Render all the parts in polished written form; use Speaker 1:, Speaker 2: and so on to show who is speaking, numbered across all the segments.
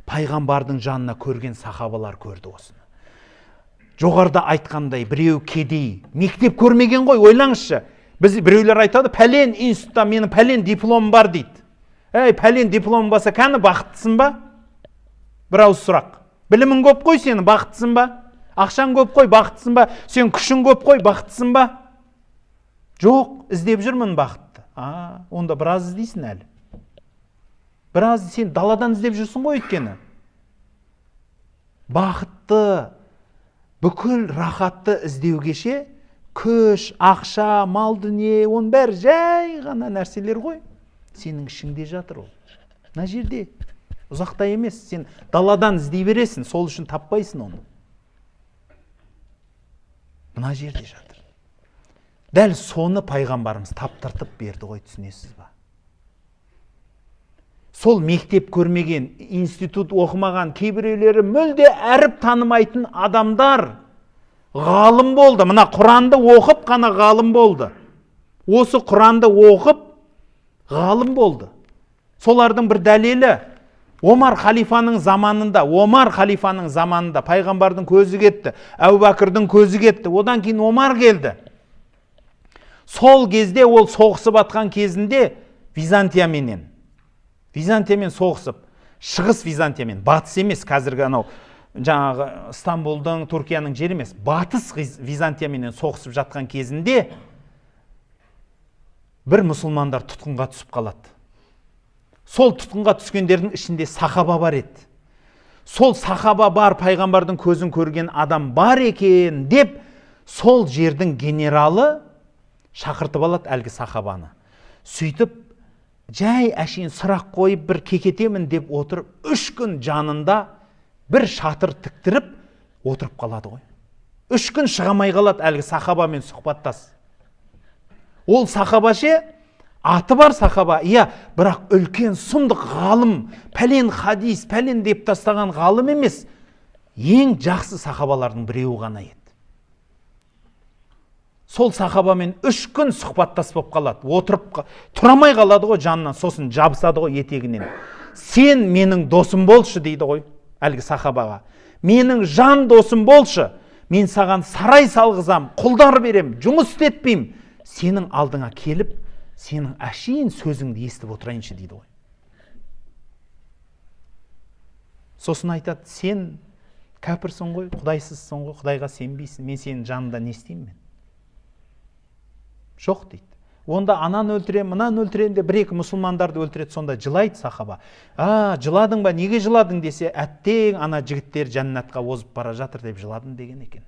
Speaker 1: пайғамбардың жанына көрген сахабалар көрді осыны. Жоғарыда айтқандай, біреу кедей, мектеп көрмеген ғой, ойлаңызшы. Біз біреулер айтады, пәлен институтта менің пәлен дипломым бар дейді. Пәлен дипломың баса, кәні бақыттысың ба? Бір ауыз сұрақ. Білімің көп қой, сені бақыттысың ба? Ақшаң көп қой, бақыттысың ба? Сен күшің көп қой, бақыттысың ба? Жоқ, іздеп жүрмін бақытты. Онда біраз іздейсің әлі. Біраз сен даладан іздеп жүрсің ғой өйткені. Бақытты, бүкіл рахатты іздеугеше, күш, ақша, мал дүние, оның бәрі жай ғана нәрселер ғой. Сенің ішіңде жатыр ол. Мына жерде. Ұзақта емес. Сен даладан іздей бересің, сол үшін таппайсың оны. Мына жерде жатыр. Дәл соны пайғамбарымыз таптыртып берді ғой, түсінесіз ба? Сол мектеп көрмеген, институт оқымаған, кейбіреулері мүлде әріп танымайтын адамдар ғалым болды. Мына Құранды оқып қана ғалым болды. Осы Құранды оқып ғалым болды. Солардың бір дәлелі Омар халифаның заманында пайғамбардың көзі кетті, Әбу Бәкірдің көзі кетті, одан кейін Омар келді. Сол кезде ол соғысып атқан кезінде Византиямен соғысып, шығыс Византиямен, батыс емес, қазіргі анау жаңағы Стамбулдың, Түркияның жері емес, батыс Византиямен соғысып жатқан кезінде бір мұсылмандар тұтқынға түсіп қалады. Сол тұтқынға түскендердің ішінде сахаба бар еді. Сол сахаба бар, пайғамбардың көзін көрген адам бар екен деп, сол жердің генералы шақыртып алады әлгі сахабаны. Сөйтіп, жай әшейін сұрақ қойып бір кекетемін деп отырып, 3 күн жанында бір шатыр тіктіріп отырып қалады ғой. 3 күн шығамай қалады әлгі сахабамен сұхбаттас. Ол сахаба ше, аты бар сахаба, бірақ үлкен сұмдық ғалым, пәлен хадис, пәлен деп тастаған ғалым емес, ең жақсы сахабалардың біреуі ғана еді. Сол сахабамен 3 күн сұхбаттас болып қалады, отырып, тұрамай қалады ғой жанынан, сосын жабысады ғой етегінен. Сен менің досым болшы дейді ғой әлгі сахабаға. Менің жан досым болшы, мен саған сарай салғызам, құлдар берем, жұмыс істетпеймін. Сенің алдыңа келіп, сенің әшейін сөзіңді естіп отырайыншы дейді ғой. Сосын айтады, сен кәпірсің ғой, құдайсызсың ғой, құдайға сенбейсің, мен сенің жанында не істеймін мен? Жоқ дейді. Онда ананы өлтірем, мынаны өлтірем де бір-екі мұсылмандарды өлтіреді, сонда жылайды сахаба. Жыладың ба, неге жыладың десе, әттең ана жігіттер жәннатқа озып бара жатыр деп жыладым деген екен.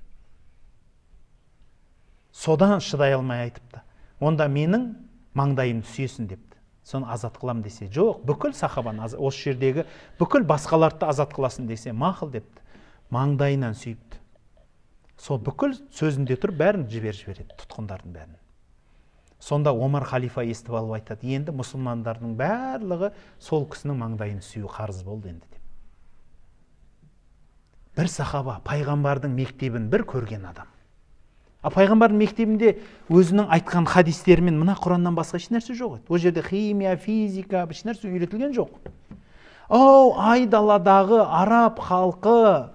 Speaker 1: Содан шыдай алмай айтыпты. Онда менің маңдайымды сүйесің депті. Соны азат қылам десе, жоқ, бүкіл сахабаны, осы жердегі бүкіл басқаларды азат қыласын десе, мақыл депті. Маңдайынан сүйіпті. Сол бүкіл сөзінде тұр, бәрін жібереді, тұтқындардың бәрін. Сонда Омар халифа естіп алып айтады, енді мұсылмандардың барлығы сол кісінің маңдайын сүю қарыз болды енді деп. Бір сахаба пайғамбардың мектебін бір көрген адам. Пайғамбардың мектебінде өзінің айтқан хадистерімен мына Құраннан басқа ешнәрсе жоқ еді. Ол жерде химия, физика, ешнәрсе үйретілген жоқ. Айдаладағы араб халқы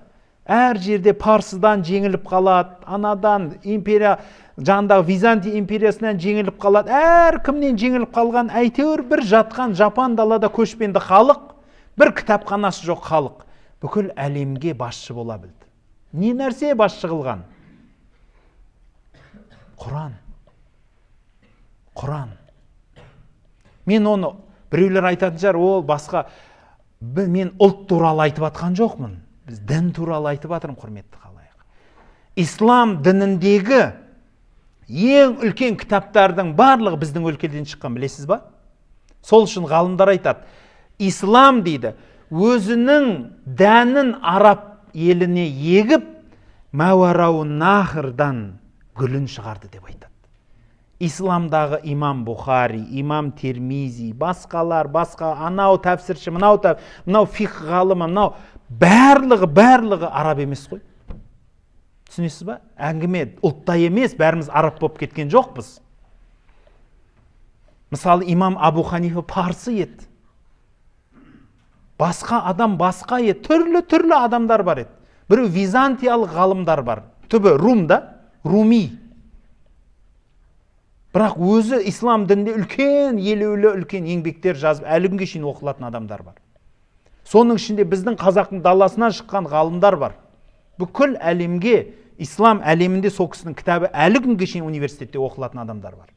Speaker 1: әр жерде парсыдан жеңіліп қалады, анадан империя, жандағы Византия империясынан жеңіліп қалады. Әр кімнен жеңіліп қалған, әйтеуір бір жатқан жапан далада көшпенді халық, бір кітапханасы жоқ халық, бүкіл әлемге басшы бола білді. Не нәрсе басшы қылған? Құран. Мен оны біреулер айтатын шығар, ол басқа, мен ұлт туралы айтып атқан жоқпын. Біз дін туралы айтып атырмын, құрметті халайық. Ислам дініндегі ең үлкен кітаптардың барлығы біздің өлкеден шыққан, білесіз ба? Сол үшін ғалымдар айтады, ислам дейді, өзінің дәнін араб еліне егіп, Мәуарау Нахрдан гүлін шығарды деп айтады. Исламдағы имам Бухари, имам Термизи, басқалар, анау тәфсірші, мынау фиқ ғалымы, мынау барлығы араб емес қой. Түсінесіз ба? Әңгіме ұлтта емес, бәріміз араб болып кеткен жоқпыз. Мысалы, имам Абу Ханифа парсы еді. Басқа адам, басқа түрлі адамдар бар еді. Біреу византиялық ғалымдар бар. Түбі Руми. Бірақ өзі ислам дінінде елеулі үлкен еңбектер жазып, әлі күнге шейін оқылатын адамдар бар. Соның ішінде біздің қазақтың даласынан шыққан ғалымдар бар. Бүкіл әлемге, ислам әлемінде сол кісінің кітабы әлі күнге шейін университетте оқылатын адамдар бар.